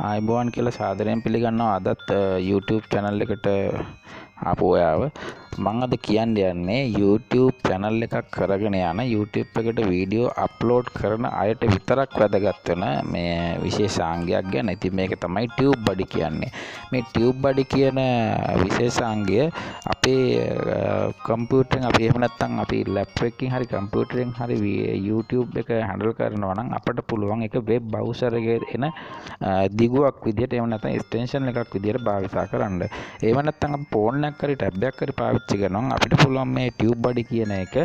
ආයිබෝවන් කියලා සාදරයෙන් පිළිගන්නවා. අදත් YouTube channel එකට ආපු ඔයාව මම අද කියන්න යන්නේ YouTube channel එකක් කරගෙන යන YouTube එකට වීඩියෝ අප්ලෝඩ් කරන අයට විතරක් වැදගත් වෙන මේ විශේෂාංගයක් ගැන. ඉතින් මේක තමයි Tubebuddy කියන්නේ. මේ Tubebuddy කියන විශේෂාංගය අපේ කම්පියුටරෙන් අපි එහෙම නැත්නම් අපි ලැප්ටොප් එකකින් හරි කම්පියුටරෙන් හරි YouTube එක හැන්ඩල් කරනවා නම් අපිට පුළුවන් ඒක වෙබ් බ්‍රවුසර් එකේ එන දිගුවක් විදියට එහෙම නැත්නම් එක්ස්ටෙන්ෂන් එකක් විදියට භාවිත කරන්න. එහෙම නැත්නම් අපි ෆෝන් එකක් හරි ටැබ් එකක් හරි පාවිච්චි කරනවා අපිට පුළුවන් මේ Tubebuddy කියන එක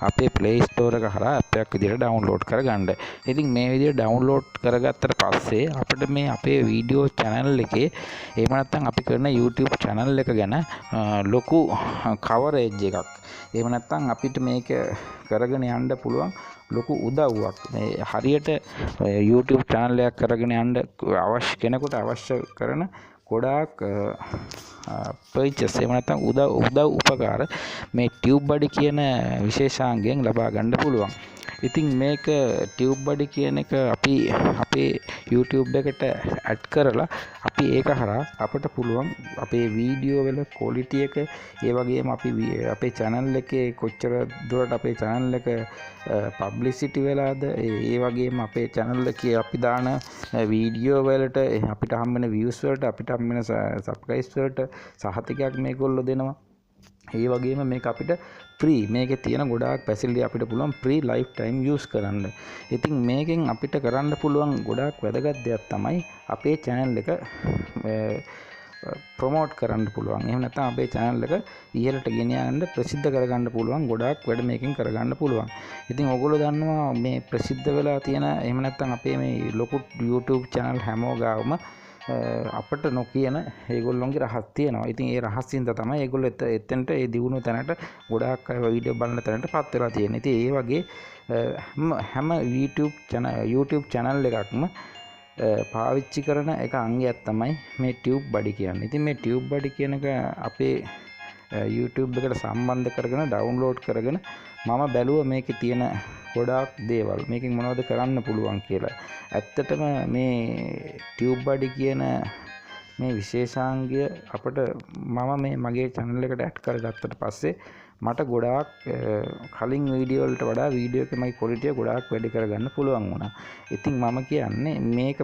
අපේ Play Store එක හරහා ඇප් එකක් විදියට ඩවුන්ලෝඩ් කරගන්න. ඉතින් මේ විදියට ඩවුන්ලෝඩ් කරගත්තට පස්සේ අපිට මේ අපේ වීඩියෝ channel එකේ එහෙම නැත්නම් අපි කරන YouTube channel එක ගැන ලොකු coverage එකක්. එහෙම නැත්නම් අපිට මේක කරගෙන යන්න පුළුවන් ලොකු උදව්වක්. මේ හරියට YouTube channel එකක් කරගෙන යන්න අවශ්‍ය කෙනෙකුට අවශ්‍ය කරන ගොඩාක් purchase එහෙම නැත්නම් උදව් උපකාර මේ Tubebuddy කියන විශේෂාංගයෙන් ලබා ගන්න පුළුවන්. ඉතින් මේක Tubebuddy කියන එක අපි අපේ YouTube එකට ඇඩ් කරලා අපි ඒක හරහා අපිට පුළුවන් අපේ වීඩියෝ වල quality එක ඒ වගේම අපි අපේ channel එකේ කොච්චර දුරට අපේ channel එක publicity වෙලාද ඒ වගේම අපේ channel එකේ අපි දාන වීඩියෝ වලට අපිට හම්බෙන views වලට අපිට හම්බෙන subscribers වලට සහතිකයක් මේගොල්ලෝ දෙනවා. ඒ වගේම මේක අපිට free මේකේ තියෙන ගොඩාක් facility අපිට පුළුවන් free lifetime use කරන්න. ඉතින් මේකෙන් අපිට කරන්න පුළුවන් ගොඩාක් වැදගත් දෙයක් තමයි අපේ channel එක ප්‍රොමෝට් කරන්න පුළුවන්. එහෙම නැත්නම් අපේ channel එක ඉහළට ගෙන යන්න ප්‍රසිද්ධ කරගන්න පුළුවන් ගොඩාක් වැඩ මේකෙන් කරගන්න පුළුවන්. ඉතින් ඔයගොල්ලෝ දන්නවා මේ ප්‍රසිද්ධ වෙලා තියෙන එහෙම නැත්නම් අපේ මේ ලොකු YouTube channel හැමෝ ගාවම අපිට නොකියන ඒගොල්ලොන්ගේ රහස් තියෙනවා. ඉතින් ඒ රහසින්ද තමයි ඒගොල්ලෝ එතෙන්ට ඒ දිනුන තැනට ගොඩාක් අය වීඩියෝ බලන තැනට පත් වෙලා තියෙන්නේ. ඉතින් ඒ වගේ හැම YouTube channel එකක්ම පාවිච්චි කරන එක අංගයක් තමයි මේ Tubebuddy කියන්නේ. ඉතින් මේ Tubebuddy කියන එක අපේ YouTube එකට සම්බන්ධ කරගෙන ඩවුන්ලෝඩ් කරගෙන මම බැලුවා මේකේ තියෙන ගොඩාක් දේවල් මේකෙන් මොනවද කරන්න පුළුවන් කියලා. ඇත්තටම මේ Tubebuddy කියන මේ විශේෂාංගය අපිට මම මේ මගේ channel එකට ඇඩ් කරගත්තට පස්සේ මට ගොඩාක් කලින් වීඩියෝ වලට වඩා වීඩියෝ එකේ මගේ quality එක ගොඩාක් වැඩි කරගන්න පුළුවන් වුණා. ඉතින් මම කියන්නේ මේක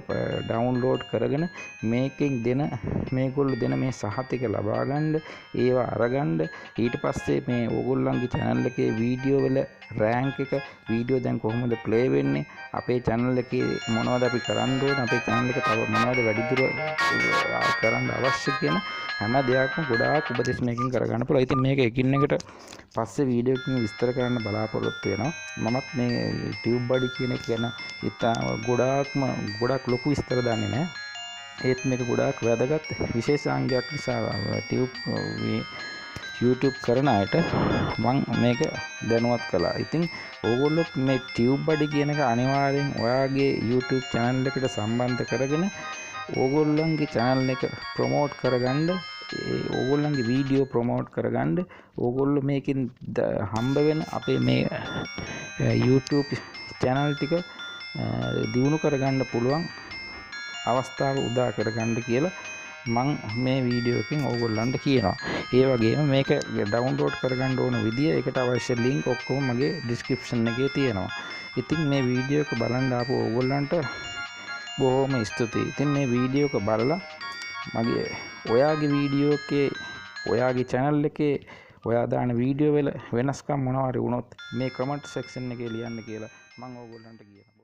ඩවුන්ලෝඩ් කරගෙන මේකෙන් දෙන මේගොල්ලෝ දෙන මේ සහතික ලබා ගන්න ඒවා අරගන්න ඊට පස්සේ මේ ඕගොල්ලන්ගේ channel එකේ වීඩියෝ වල රෑන්ක් එක වීඩියෝ දැන් කොහොමද ප්ලේ වෙන්නේ අපේ channel එකේ මොනවද අපි කරන්න ඕන අපේ channel එක තව මොනවද වැඩිදුර කරන්න අවශ්‍ය කියන හැම දෙයක්ම ගොඩාක් උපදෙස් මේකෙන් කරගන්න පුළුවන්. ඉතින් මේක එකින් එකට පස්සේ වීඩියෝ එකකින් විස්තර කරන්න බලාපොරොත්තු වෙනවා. මමත් මේ Tubebuddy කියන එක ගැන ගොඩාක් ලොකු විස්තර දන්නේ නැහැ. ඒත් මේක ගොඩාක් වැදගත් විශේෂාංගයක් නිසා YouTube කරන අයට මම මේක දැනුවත් කළා. ඉතින් ඕගොල්ලෝ මේ Tubebuddy කියන එක අනිවාර්යෙන් ඔයාගේ YouTube channel එකට සම්බන්ධ කරගෙන ඕගොල්ලන්ගේ channel එක ප්‍රොමෝට් කරගන්න ඕගොල්ලන්ගේ වීඩියෝ ප්‍රොමෝට් කරගන්න ඕගොල්ලෝ මේකෙන් හම්බ වෙන අපේ මේ YouTube channel ටික දියුණු කරගන්න පුළුවන් අවස්ථාව උදා කරගන්න කියලා මම මේ වීඩියෝ එකෙන් ඕගොල්ලන්ට කියනවා. ඒ වගේම මේක ඩවුන්ලෝඩ් කරගන්න ඕන විදිය ඒකට අවශ්‍ය ලින්ක් ඔක්කොම මගේ description එකේ තියෙනවා. ඉතින් මේ වීඩියෝ එක බලන්න ආපු ඕගොල්ලන්ට බොහොම ස්තුතියි. ඉතින් මේ වීඩියෝ එක බලලා මගේ ඔයාගේ වීඩියෝ එකේ ඔයාගේ channel එකේ ඔයා දාන වීඩියෝ වල වෙනස්කම් මොනවා හරි වුණොත් මේ comment section එකේ ලියන්න කියලා මම ඕගොල්ලන්ට කියනවා.